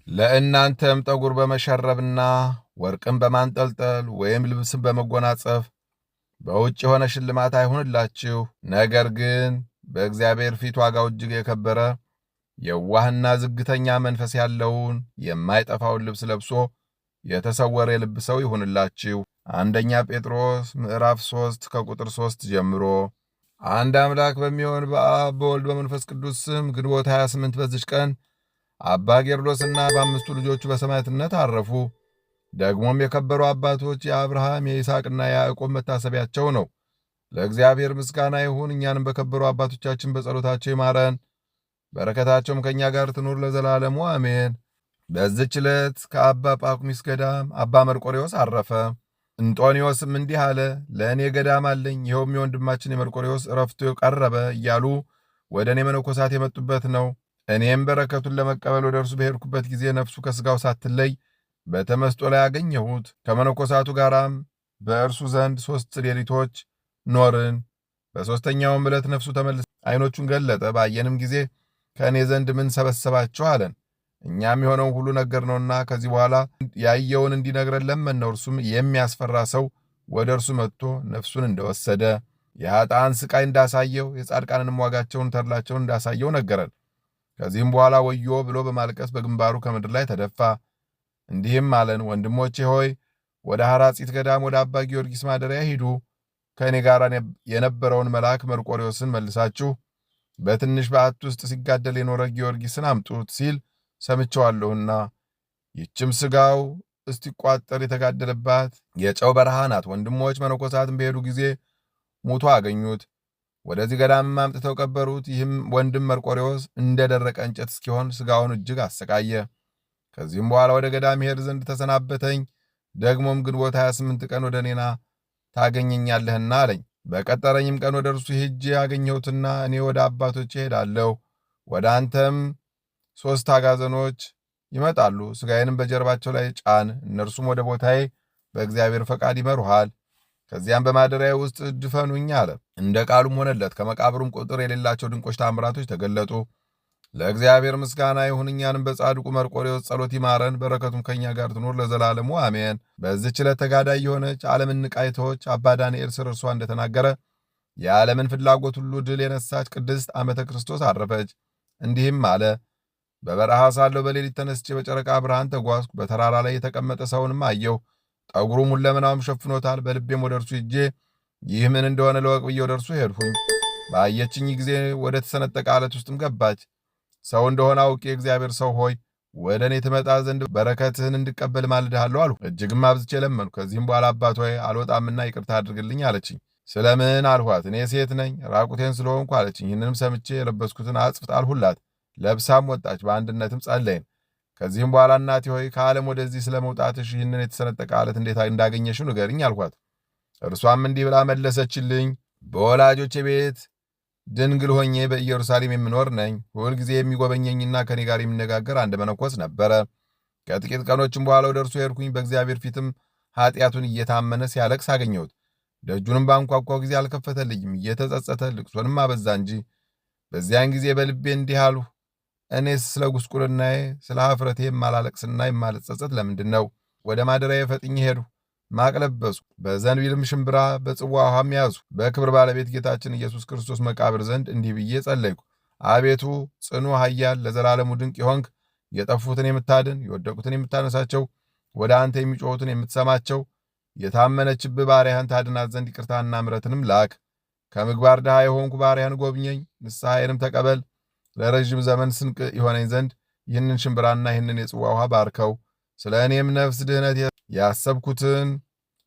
ለእናንተም ጠጉር በመሸረብና ወርቅን በማንጠልጠል ወይም ልብስን በመጎናጸፍ በውጭ የሆነ ሽልማት አይሁንላችሁ። ነገር ግን በእግዚአብሔር ፊት ዋጋው እጅግ የከበረ የዋህና ዝግተኛ መንፈስ ያለውን የማይጠፋውን ልብስ ለብሶ የተሰወረ የልብ ሰው ይሁንላችሁ። አንደኛ ጴጥሮስ ምዕራፍ 3 ከቁጥር 3 ጀምሮ። አንድ አምላክ በሚሆን በአብ በወልድ በመንፈስ ቅዱስ ስም ግንቦት 28 በዚች ቀን አባ ጌርሎስና በአምስቱ ልጆቹ በሰማዕትነት አረፉ። ደግሞም የከበሩ አባቶች የአብርሃም የይስሐቅና የያዕቆብ መታሰቢያቸው ነው። ለእግዚአብሔር ምስጋና ይሁን። እኛንም በከበሩ አባቶቻችን በጸሎታቸው ይማረን፣ በረከታቸውም ከእኛ ጋር ትኑር ለዘላለሙ አሜን። በዚች ዕለት ከአባ ጳኩሚስ ገዳም አባ መርቆሬዎስ አረፈ። እንጦንዮስም እንዲህ አለ፣ ለእኔ ገዳም አለኝ፣ ይኸውም የወንድማችን የመርቆሬዎስ ዕረፍቱ ቀረበ እያሉ ወደ እኔ መነኮሳት የመጡበት ነው። እኔም በረከቱን ለመቀበል ወደ እርሱ በሄድኩበት ጊዜ ነፍሱ ከሥጋው ሳትለይ በተመስጦ ላይ አገኘሁት። ከመነኮሳቱ ጋራም በእርሱ ዘንድ 3 ሌሊቶች ኖርን። በሦስተኛውም ዕለት ነፍሱ ተመልሳ ዓይኖቹን ገለጠ። ባየንም ጊዜ ከእኔ ዘንድ ምን ሰበሰባችሁ አለን። እኛም የሆነውን ሁሉ ነገርነውና ከዚህ በኋላ ያየውን እንዲነግረን ለመንነው። እርሱም የሚያስፈራ ሰው ወደ እርሱ መጥቶ ነፍሱን እንደወሰደ፣ የኃጥአን ሥቃይ እንዳሳየው፣ የጻድቃንንም ዋጋቸውን ተድላቸውን እንዳሳየው ነገረን። ከዚህም በኋላ ወዮ ብሎ በማልቀስ በግንባሩ ከምድር ላይ ተደፋ። እንዲህም አለን፣ ወንድሞቼ ሆይ ወደ ሐራጺት ገዳም ወደ አባ ጊዮርጊስ ማደሪያ ሂዱ። ከእኔ ጋር የነበረውን መልአክ መርቆሬዎስን መልሳችሁ በትንሽ በዓት ውስጥ ሲጋደል የኖረ ጊዮርጊስን አምጡት ሲል ሰምቸዋለሁና። ይህችም ሥጋው እስቲቋጠር የተጋደለባት የጨው በረሃ ናት። ወንድሞች መነኮሳትን በሄዱ ጊዜ ሙቶ አገኙት። ወደዚህ ገዳምም አምጥተው ቀበሩት። ይህም ወንድም መርቆሬዎስ እንደ ደረቀ እንጨት እስኪሆን ሥጋውን እጅግ አሰቃየ። ከዚህም በኋላ ወደ ገዳም ሄድ ዘንድ ተሰናበተኝ። ደግሞም ግንቦት 28 ቀን ወደ እኔና ታገኘኛለህና አለኝ። በቀጠረኝም ቀን ወደ እርሱ ሄጄ አገኘሁትና እኔ ወደ አባቶቼ ሄዳለሁ፣ ወደ አንተም 3 አጋዘኖች ይመጣሉ፣ ሥጋዬንም በጀርባቸው ላይ ጫን፣ እነርሱም ወደ ቦታዬ በእግዚአብሔር ፈቃድ ይመሩሃል። ከዚያም በማደሪያ ውስጥ ድፈኑኝ አለ። እንደ ቃሉም ሆነለት። ከመቃብሩም ቁጥር የሌላቸው ድንቆች ታምራቶች ተገለጡ። ለእግዚአብሔር ምስጋና ይሁን። እኛንም በጻድቁ መርቆሬዎስ ጸሎት ይማረን፣ በረከቱም ከእኛ ጋር ትኑር ለዘላለሙ አሜን። በዚህች ዕለት ተጋዳይ የሆነች ዓለምን ንቃይቶች አባ ዳንኤል ስለ እርሷ እንደተናገረ የዓለምን ፍላጎት ሁሉ ድል የነሳች ቅድስት ዓመተ ክርስቶስ አረፈች። እንዲህም አለ፣ በበረሃ ሳለሁ በሌሊት ተነስቼ በጨረቃ ብርሃን ተጓዝኩ። በተራራ ላይ የተቀመጠ ሰውንም አየሁ። ጠጉሩም ሁለመናውም ሸፍኖታል። በልቤም ወደ እርሱ ሄጄ ይህ ምን እንደሆነ ለወቅ ብዬ ወደ እርሱ ሄድሁኝ። ባየችኝ ጊዜ ወደ ተሰነጠቀ ዓለት ውስጥም ገባች። ሰው እንደሆነ አውቄ የእግዚአብሔር ሰው ሆይ ወደ እኔ ትመጣ ዘንድ በረከትህን እንድቀበል ማልድሃለሁ አልሁ። እጅግም አብዝቼ ለመንኩ። ከዚህም በኋላ አባት ሆይ አልወጣምና ይቅርታ አድርግልኝ አለችኝ። ስለምን አልኋት። እኔ ሴት ነኝ ራቁቴን ስለሆንኩ አለችኝ። ይህንንም ሰምቼ የለበስኩትን አጽፍ ጣልሁላት። ለብሳም ወጣች። በአንድነትም ጸለይን። ከዚህም በኋላ እናቴ ሆይ ከዓለም ወደዚህ ስለ መውጣትሽ ይህንን የተሰነጠቀ ዓለት እንዴት እንዳገኘሽው ንገርኝ አልኳት። እርሷም እንዲህ ብላ መለሰችልኝ። በወላጆቼ ቤት ድንግል ሆኜ በኢየሩሳሌም የምኖር ነኝ። ሁልጊዜ የሚጎበኘኝና ከኔ ጋር የሚነጋገር አንድ መነኮስ ነበረ። ከጥቂት ቀኖችም በኋላ ወደ እርሱ ሄድኩኝ። በእግዚአብሔር ፊትም ኃጢአቱን እየታመነ ሲያለቅስ አገኘሁት። ደጁንም ባንኳኳው ጊዜ አልከፈተልኝም። እየተጸጸተ ልቅሶንም አበዛ እንጂ። በዚያን ጊዜ በልቤ እንዲህ አልሁ፣ እኔስ ስለ ጉስቁልናዬ ስለ ኀፍረቴ የማላለቅስና የማልጸጸት ለምንድን ነው? ወደ ማደሪያዬ ፈጥኜ ሄድሁ። ማቅ ለበስኩ። በዘንቢልም ሽምብራ በጽዋ ውሃም ያዙ። በክብር ባለቤት ጌታችን ኢየሱስ ክርስቶስ መቃብር ዘንድ እንዲህ ብዬ ጸለይኩ። አቤቱ ጽኑ ኃያል፣ ለዘላለሙ ድንቅ የሆንክ፣ የጠፉትን የምታድን የወደቁትን የምታነሳቸው፣ ወደ አንተ የሚጮኹትን የምትሰማቸው፣ የታመነችብህ ባሪያህን ታድናት ዘንድ ይቅርታና ምሕረትንም ላክ። ከምግባር ድሃ የሆንኩ ባሪያህን ጎብኘኝ፣ ንስሐዬንም ተቀበል። ለረዥም ዘመን ስንቅ ይሆነኝ ዘንድ ይህንን ሽምብራና ይህንን የጽዋ ውሃ ባርከው። ስለ እኔም ነፍስ ድህነት ያሰብኩትን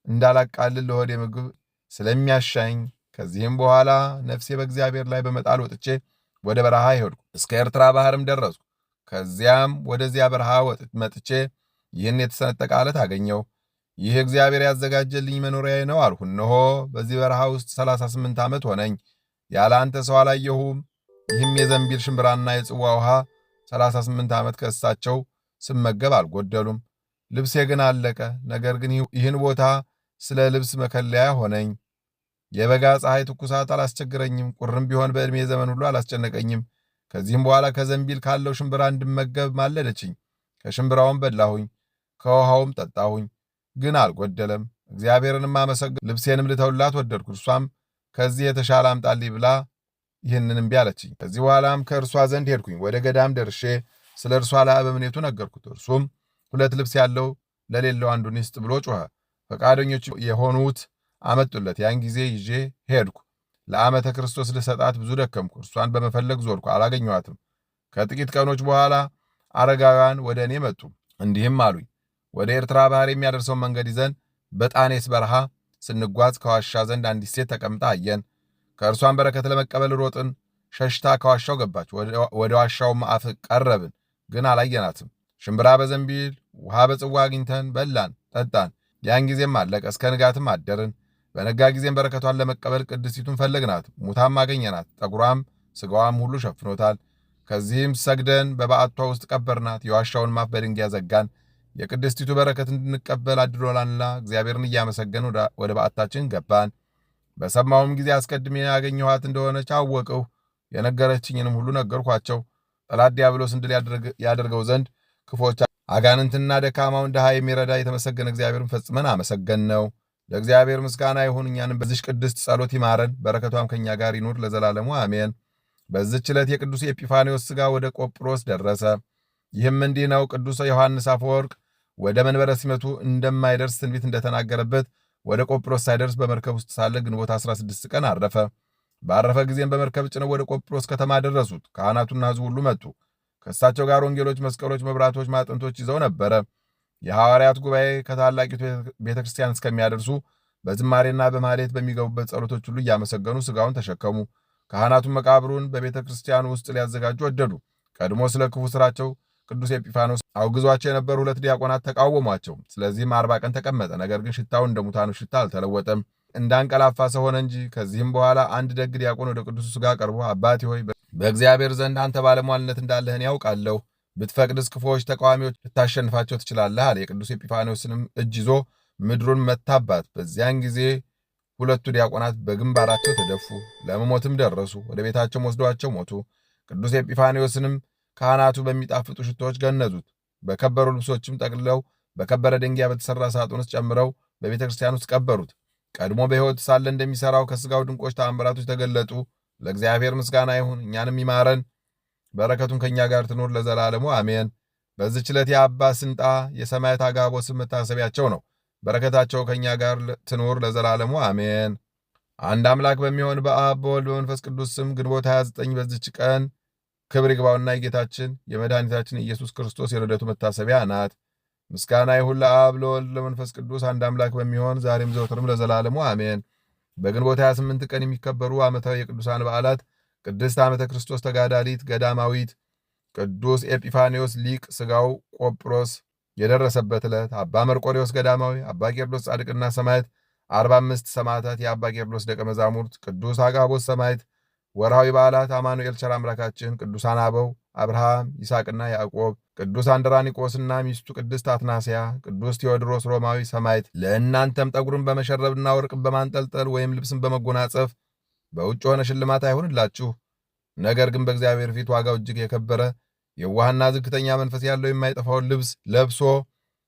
እንዳላቃልል ለሆዴ ምግብ ስለሚያሻኝ። ከዚህም በኋላ ነፍሴ በእግዚአብሔር ላይ በመጣል ወጥቼ ወደ በረሃ ሄድኩ። እስከ ኤርትራ ባሕርም ደረስኩ። ከዚያም ወደዚያ በረሃ መጥቼ ይህን የተሰነጠቀ ዓለት አገኘው። ይህ እግዚአብሔር ያዘጋጀልኝ መኖሪያዬ ነው አልሁ። እነሆ በዚህ በረሃ ውስጥ 38 ዓመት ሆነኝ፣ ያለ አንተ ሰው አላየሁም። ይህም የዘንቢል ሽምብራና የጽዋ ውሃ 38 ዓመት ከእሳቸው ስመገብ አልጎደሉም። ልብሴ ግን አለቀ። ነገር ግን ይህን ቦታ ስለ ልብስ መከለያ ሆነኝ። የበጋ ፀሐይ ትኩሳት አላስቸግረኝም፣ ቁርም ቢሆን በዕድሜ ዘመን ሁሉ አላስጨነቀኝም። ከዚህም በኋላ ከዘንቢል ካለው ሽምብራ እንድመገብ ማለደችኝ። ከሽምብራውም በላሁኝ፣ ከውሃውም ጠጣሁኝ፣ ግን አልጎደለም። እግዚአብሔርንም አመሰግን፣ ልብሴንም ልተውላት ወደድኩ። እርሷም ከዚህ የተሻለ አምጣልኝ ብላ ይህንን እምቢ አለችኝ። ከዚህ በኋላም ከእርሷ ዘንድ ሄድኩኝ። ወደ ገዳም ደርሼ ስለ እርሷ ለአበምኔቱ ነገርኩት። እርሱም 2 ልብስ ያለው ለሌለው አንዱን ይስጥ ብሎ ጮኸ። ፈቃደኞች የሆኑት አመጡለት። ያን ጊዜ ይዤ ሄድኩ። ለዓመተ ክርስቶስ ልሰጣት ብዙ ደከምኩ። እርሷን በመፈለግ ዞርኩ፣ አላገኘኋትም። ከጥቂት ቀኖች በኋላ አረጋውያን ወደ እኔ መጡ። እንዲህም አሉኝ፣ ወደ ኤርትራ ባህር የሚያደርሰውን መንገድ ይዘን በጣኔስ በረሃ ስንጓዝ ከዋሻ ዘንድ አንዲት ሴት ተቀምጣ አየን። ከእርሷን በረከት ለመቀበል ሮጥን። ሸሽታ ከዋሻው ገባች። ወደ ዋሻውም አፍ ቀረብን፣ ግን አላየናትም። ሽምብራ በዘንቢል ውሃ በጽዋ አግኝተን በላን ጠጣን። ያን ጊዜም አለቀ። እስከ ንጋትም አደርን። በነጋ ጊዜም በረከቷን ለመቀበል ቅድስቲቱን ፈለግናት። ሙታም አገኘናት። ጠጉሯም ሥጋዋም ሁሉ ሸፍኖታል። ከዚህም ሰግደን በበዓቷ ውስጥ ቀበርናት። የዋሻውን ማፍ በድንጋይ ዘጋን። የቅድስቲቱ በረከት እንድንቀበል አድሎናልና እግዚአብሔርን እያመሰገን ወደ በዓታችን ገባን። በሰማሁም ጊዜ አስቀድሜ ያገኘኋት እንደሆነች አወቅሁ። የነገረችኝንም ሁሉ ነገርኳቸው። ጠላት ዲያብሎስን ድል ያደርገው ዘንድ ክፎች አጋንንትና ደካማውን ድሃ የሚረዳ የተመሰገነ እግዚአብሔርን ፈጽመን አመሰገን ነው። ለእግዚአብሔር ምስጋና ይሁን። እኛንም በዚች ቅድስት ጸሎት ይማረን፣ በረከቷም ከእኛ ጋር ይኑር ለዘላለሙ አሜን። በዚች ዕለት የቅዱስ ኤጲፋንዮስ ሥጋ ወደ ቆጵሮስ ደረሰ። ይህም እንዲህ ነው። ቅዱስ ዮሐንስ አፈወርቅ ወደ መንበረ ሲመቱ እንደማይደርስ ትንቢት እንደተናገረበት ወደ ቆጵሮስ ሳይደርስ በመርከብ ውስጥ ሳለ ግንቦት 16 ቀን አረፈ። ባረፈ ጊዜም በመርከብ ጭነው ወደ ቆጵሮስ ከተማ ደረሱት። ካህናቱና ሕዝቡ ሁሉ መጡ። ከእሳቸው ጋር ወንጌሎች፣ መስቀሎች፣ መብራቶች፣ ማዕጠንቶች ይዘው ነበረ። የሐዋርያት ጉባኤ ከታላቂቱ ቤተ ክርስቲያን እስከሚያደርሱ በዝማሬና በማሌት በሚገቡበት ጸሎቶች ሁሉ እያመሰገኑ ሥጋውን ተሸከሙ። ካህናቱን መቃብሩን በቤተ ክርስቲያን ውስጥ ሊያዘጋጁ ወደዱ። ቀድሞ ስለ ክፉ ሥራቸው ቅዱስ ኤጲፋኖስ አውግዟቸው የነበሩ 2 ዲያቆናት ተቃወሟቸው። ስለዚህም 40 ቀን ተቀመጠ። ነገር ግን ሽታው እንደ ሙታኑ ሽታ አልተለወጠም፣ እንዳንቀላፋ ሰው ሆነ እንጂ። ከዚህም በኋላ አንድ ደግ ዲያቆን ወደ ቅዱሱ ሥጋ ቀርቦ አባቴ ሆይ በእግዚአብሔር ዘንድ አንተ ባለሟልነት እንዳለህን ያውቃለሁ። ብትፈቅድስ ክፉዎች ተቃዋሚዎች ልታሸንፋቸው ትችላለህ አለ። የቅዱስ ኤጲፋንዮስንም እጅ ይዞ ምድሩን መታባት። በዚያን ጊዜ 2ቱ ዲያቆናት በግንባራቸው ተደፉ፣ ለመሞትም ደረሱ። ወደ ቤታቸው ወስደዋቸው ሞቱ። ቅዱስ ኤጲፋንዮስንም ካህናቱ በሚጣፍጡ ሽቶዎች ገነዙት። በከበሩ ልብሶችም ጠቅልለው በከበረ ድንጋይ በተሠራ ሳጥን ውስጥ ጨምረው በቤተ ክርስቲያን ውስጥ ቀበሩት። ቀድሞ በሕይወት ሳለ እንደሚሠራው ከሥጋው ድንቆች ተአምራቶች ተገለጡ። ለእግዚአብሔር ምስጋና ይሁን፣ እኛንም ይማረን፣ በረከቱን ከእኛ ጋር ትኑር ለዘላለሙ አሜን። በዚህች ዕለት የአባ ስንጣ የሰማዕት አጋቦስም መታሰቢያቸው ነው። በረከታቸው ከእኛ ጋር ትኑር ለዘላለሙ አሜን። አንድ አምላክ በሚሆን በአብ በወልድ በመንፈስ ቅዱስ ስም ግንቦት 29 በዚች ቀን ክብር ይግባውና የጌታችን የመድኃኒታችን ኢየሱስ ክርስቶስ የልደቱ መታሰቢያ ናት። ምስጋና ይሁን ለአብ ለወልድ ለመንፈስ ቅዱስ አንድ አምላክ በሚሆን ዛሬም ዘወትርም ለዘላለሙ አሜን። በግንቦት 28 ቀን የሚከበሩ ዓመታዊ የቅዱሳን በዓላት ቅድስት ዓመተ ክርስቶስ ተጋዳሊት ገዳማዊት፣ ቅዱስ ኤጲፋንዮስ ሊቅ ሥጋው ቆጵሮስ የደረሰበት ዕለት፣ አባ መርቆሬዎስ ገዳማዊ፣ አባ ቄርሎስ ጻድቅና ሰማዕት፣ 45 ሰማዕታት የአባ ቄርሎስ ደቀ መዛሙርት፣ ቅዱስ አጋቦስ ሰማዕት። ወርሃዊ በዓላት አማኑኤል ቸር አምላካችን፣ ቅዱሳን አበው አብርሃም ይስሐቅና ያዕቆብ፣ ቅዱስ አንድራኒቆስና ሚስቱ ቅድስት አትናስያ፣ ቅዱስ ቴዎድሮስ ሮማዊ ሰማዕት። ለእናንተም ጠጉርን በመሸረብና ወርቅን በማንጠልጠል ወይም ልብስን በመጎናጸፍ በውጭ ሆነ ሽልማት አይሆንላችሁ። ነገር ግን በእግዚአብሔር ፊት ዋጋው እጅግ የከበረ የዋህና ዝግተኛ መንፈስ ያለው የማይጠፋውን ልብስ ለብሶ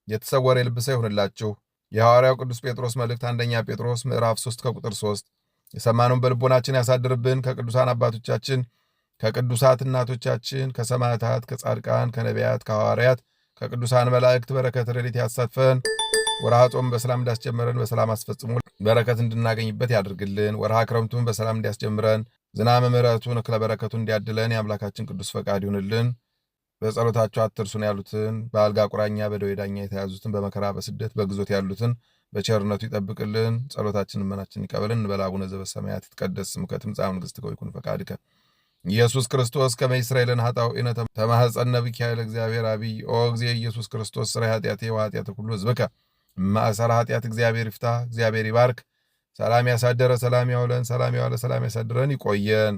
የተሰወረ የልብ ሰው ይሆንላችሁ። የሐዋርያው ቅዱስ ጴጥሮስ መልእክት አንደኛ ጴጥሮስ ምዕራፍ 3 ከቁጥር 3። የሰማነውን በልቦናችን ያሳድርብን። ከቅዱሳን አባቶቻችን ከቅዱሳት እናቶቻችን ከሰማዕታት ከጻድቃን ከነቢያት ከሐዋርያት ከቅዱሳን መላእክት በረከት ረድኤት ያሳትፈን። ወርሃ ጾም በሰላም እንዳስጀምረን በሰላም አስፈጽሞ በረከት እንድናገኝበት ያድርግልን። ወርሃ ክረምቱን በሰላም እንዲያስጀምረን ዝናመ ምሕረቱን እክለ በረከቱን እንዲያድለን የአምላካችን ቅዱስ ፈቃድ ይሁንልን። በጸሎታቸው አትርሱን ያሉትን፣ በአልጋ ቁራኛ በደዌ ዳኛ የተያዙትን፣ በመከራ በስደት በግዞት ያሉትን በቸርነቱ ይጠብቅልን። ጸሎታችን ልመናችን ይቀበልን። እንበል አቡነ ዘበሰማያት ይትቀደስ ስምከ ትምጻእ መንግሥትከ ወይኩን ፈቃድከ ኢየሱስ ክርስቶስ ከመ ይስረይ ለነ ኃጣውኢነ ተማኅፀነ ብከ ኃይለ እግዚአብሔር አብይ ኦ እግዚእ ኢየሱስ ክርስቶስ ሥራይ ኃጢአቴ ወኃጢአተ ኩሉ ሕዝብከ ማእሰረ ኃጢአት እግዚአብሔር ይፍታ። እግዚአብሔር ይባርክ። ሰላም ያሳደረ ሰላም ያውለን፣ ሰላም ያዋለ ሰላም ያሳድረን። ይቆየን።